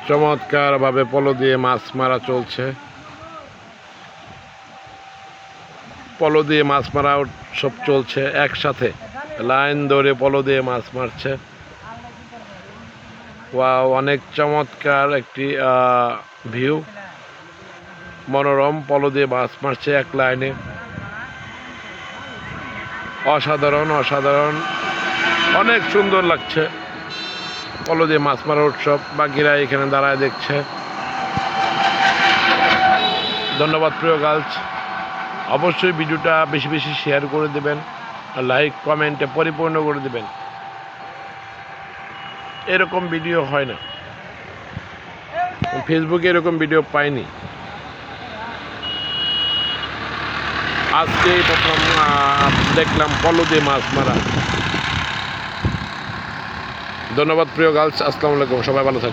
চমৎকারভাবে পলো দিয়ে মাছ মারা চলছে। পলো দিয়ে মাছ মারা উৎসব চলছে একসাথে, লাইন ধরে পলো দিয়ে মাছ মারছে। ওয়াও, অনেক চমৎকার একটি ভিউ, মনোরম। পলো দিয়ে মাছ মারছে এক লাইনে, অসাধারণ অসাধারণ, অনেক সুন্দর লাগছে। পলো দিয়ে মাছ মারার উৎসব, বাকিরা এখানে দাঁড়ায় দেখছে। ধন্যবাদ প্রিয় গার্লস, অবশ্যই ভিডিওটা বেশি বেশি শেয়ার করে দেবেন, লাইক কমেন্টে পরিপূর্ণ করে দেবেন। এরকম ভিডিও হয় না, ফেসবুকে এরকম ভিডিও পাইনি। আজকে প্রথম দেখলাম পলো দিয়ে মাছ মারা। ধন্যবাদ প্রিয় গার্লস, আসসালামু আলাইকুম, সবাই ভালো থাকবেন।